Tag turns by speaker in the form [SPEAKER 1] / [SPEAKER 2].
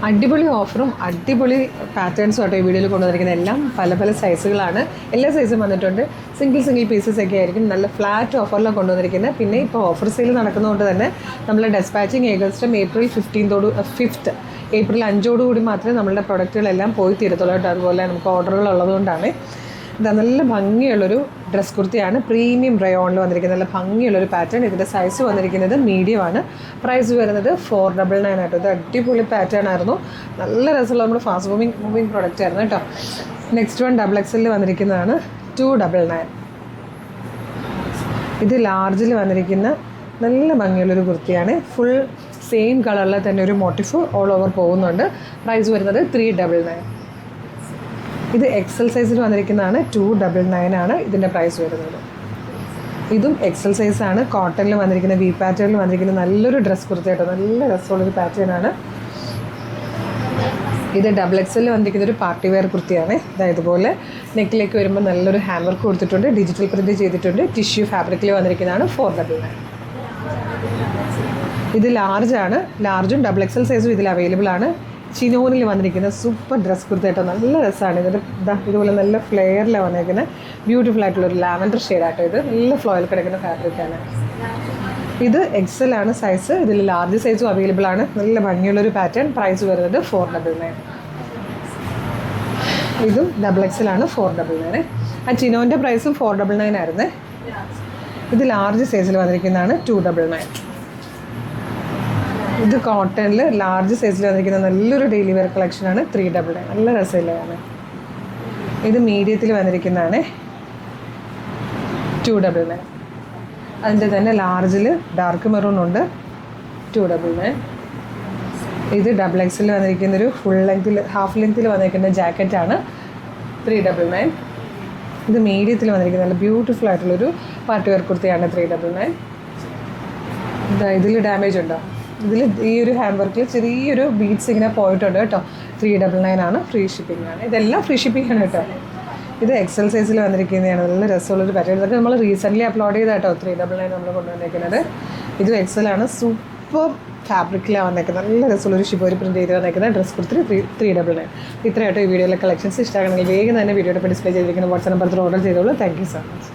[SPEAKER 1] അടിപൊളി ഓഫറും അടിപൊളി പാറ്റേൺസും ആട്ടോ ഈ വീഡിയോയിൽ കൊണ്ടുവന്നിരിക്കുന്നത്. എല്ലാം പല പല സൈസുകളാണ്. എല്ലാ സൈസും വന്നിട്ടുണ്ട്. സിംഗിൾ പീസസ് ഒക്കെ ആയിരിക്കും. നല്ല ഫ്ലാറ്റ് ഓഫറിലാണ് കൊണ്ടുവന്നിരിക്കുന്നത്. പിന്നെ ഇപ്പോൾ ഓഫർ സെയിൽ നടക്കുന്നതുകൊണ്ട് തന്നെ നമ്മൾ ഡെസ്പാച്ചിങ് ഏകദേശം ഏപ്രിൽ 5 ഏപ്രിൽ 5 കൂടി മാത്രമേ നമ്മളുടെ പ്രൊഡക്റ്റുകളെല്ലാം പോയി തീരത്തുള്ളൂ കേട്ടോ. അതുപോലെ നമുക്ക് ഓർഡറുകൾ ഉള്ളതുകൊണ്ടാണ്. ഇതാ നല്ല ഭംഗിയുള്ളൊരു ഡ്രസ് കുർത്തിയാണ്. പ്രീമിയം റയോണിൽ വന്നിരിക്കുന്നത് നല്ല ഭംഗിയുള്ളൊരു പാറ്റേൺ. ഇതിൻ്റെ സൈസ് വന്നിരിക്കുന്നത് മീഡിയം ആണ്. പ്രൈസ് വരുന്നത് 499 ആട്ടോ. ഇത് അടിപൊളി പാറ്റേൺ ആയിരുന്നു. നല്ല രസമുള്ള നമ്മുടെ ഫാസ്റ്റ് മൂവിങ് പ്രൊഡക്റ്റ് ആയിരുന്നു കേട്ടോ. Next one XXL വന്നിരിക്കുന്നതാണ് 299. ഇത് ലാർജിൽ വന്നിരിക്കുന്ന നല്ല ഭംഗിയുള്ളൊരു കുർത്തിയാണ്. ഫുൾ സെയിം കളറിൽ തന്നെ ഒരു മോട്ടിഫ് ഓൾ ഓവർ പോകുന്നുണ്ട്. പ്രൈസ് വരുന്നത് 399. ഇത് XL സൈസിൽ വന്നിരിക്കുന്നതാണ്. 299 ആണ് ഇതിൻ്റെ പ്രൈസ് വരുന്നത്. ഇതും XL സൈസാണ്. കോട്ടണിൽ വന്നിരിക്കുന്ന വി പാറ്റേണിൽ വന്നിരിക്കുന്ന നല്ലൊരു ഡ്രസ് കുർത്തി കേട്ടോ. നല്ല രസമുള്ളൊരു പാറ്റേൺ ആണ്. ഇത് XXL വന്നിരിക്കുന്ന ഒരു പാർട്ടി വെയർ കുർത്തിയാണ്. ഇതുപോലെ നെക്കിലേക്ക് വരുമ്പോൾ നല്ലൊരു ഹാൻഡ് വർക്ക് കൊടുത്തിട്ടുണ്ട്. ഡിജിറ്റൽ പ്രിന്റ് ചെയ്തിട്ടുണ്ട്. ടിഷ്യൂ ഫാബ്രിക്കിൽ വന്നിരിക്കുന്നതാണ് 499. ഇത് ലാർജാണ്. ലാർജും XXL സൈസും ഇതിൽ അവൈലബിൾ ആണ്. ചിനോനിൽ വന്നിരിക്കുന്ന സൂപ്പർ ഡ്രസ് കുർത്തി കേട്ടോ. നല്ല രസമാണ്. ഇതിൻ്റെ ഇതുപോലെ നല്ല ഫ്ലെയറിലാണ് വന്നിരിക്കുന്നത്. ബ്യൂട്ടിഫുൾ ആയിട്ടുള്ളൊരു ലാവൻഡർ ഷെയ്ഡാട്ടോ. ഇത് നല്ല ഫ്ലോയിൽ കിടക്കുന്ന ഫാബ്രിക്കാണ്. ഇത് XL ആണ് സൈസ്. ഇതിൽ ലാർജ് സൈസും അവൈലബിൾ ആണ്. നല്ല ഭംഗിയുള്ളൊരു പാറ്റേൺ. പ്രൈസ് വരുന്നത് 499. ഇതും XXL ആണ്. 499. ആ ചിനോൻ്റെ പ്രൈസും 499 ആയിരുന്നേ. ഇത് ലാർജ് സൈസിൽ വന്നിരിക്കുന്നതാണ് 299. ഇത് കോട്ടണിൽ ലാർജ് സൈസിൽ വന്നിരിക്കുന്ന നല്ലൊരു ഡെയിലി വെയർ കളക്ഷനാണ് 399. നല്ല രസമില്ലാണ്. ഇത് മീഡിയത്തിൽ വന്നിരിക്കുന്നതാണ് 299. അതിൻ്റെ തന്നെ ലാർജിൽ ഡാർക്ക് മെറൂൺ ഉണ്ട് 299. ഇത് XXL വന്നിരിക്കുന്നൊരു ഫുൾ ലെങ്ത്തിൽ ഹാഫ് ലെങ്ത്തിൽ വന്നിരിക്കുന്ന ജാക്കറ്റാണ് 399. ഇത് മീഡിയത്തിൽ വന്നിരിക്കുന്ന നല്ല ബ്യൂട്ടിഫുൾ ആയിട്ടുള്ളൊരു പാർട്ടി വെയർ കുർത്തിയാണ് 399. ഇതിൽ ഡാമേജ് ഉണ്ടോ? ഇതിൽ ഈ ഒരു ഹാൻഡ് വർക്കിൽ ചെറിയൊരു ബീഡ്സ് ഇങ്ങനെ പോയിട്ടുണ്ട് കേട്ടോ. 399 ആണ്. ഫ്രീ ഷിപ്പിംഗ് ആണ്. ഇതെല്ലാം ഫ്രീ ഷിപ്പിംഗ് ആണ് കേട്ടോ. ഇത് XL സൈസിൽ വന്നിരിക്കുന്നതാണ്. നല്ല രസമുള്ളൊരു പാറ്റേൺ. ഇതൊക്കെ നമ്മൾ റീസെൻ്റ്ലി അപ്ലോഡ് ചെയ്ത കേട്ടോ. 399 നമ്മൾ കൊണ്ടുവന്നിരിക്കുന്നത്. ഇത് XL ആണ്. സൂപ്പർ ഫാബ്രിക്കിലാണ് വന്നേക്കുന്നത്. നല്ല രസമുള്ളൊരു ഷിബോരി പ്രിൻറ്റ് ചെയ്ത് വന്നേക്കുന്ന ഡ്രസ് കുർത്തി 399. ഇത്രയായിട്ടോ ഈ വീഡിയോയിലെ കളക്ഷൻസ്. ഇഷ്ടമാണെങ്കിൽ വേഗം തന്നെ വീഡിയോയുടെ ഡിസ്പ്ലേ ചെയ്തിരിക്കുന്ന വാട്സ്ആപ്പ് നമ്പറിൽ ഓർഡർ ചെയ്തോളൂ. Thank you so much.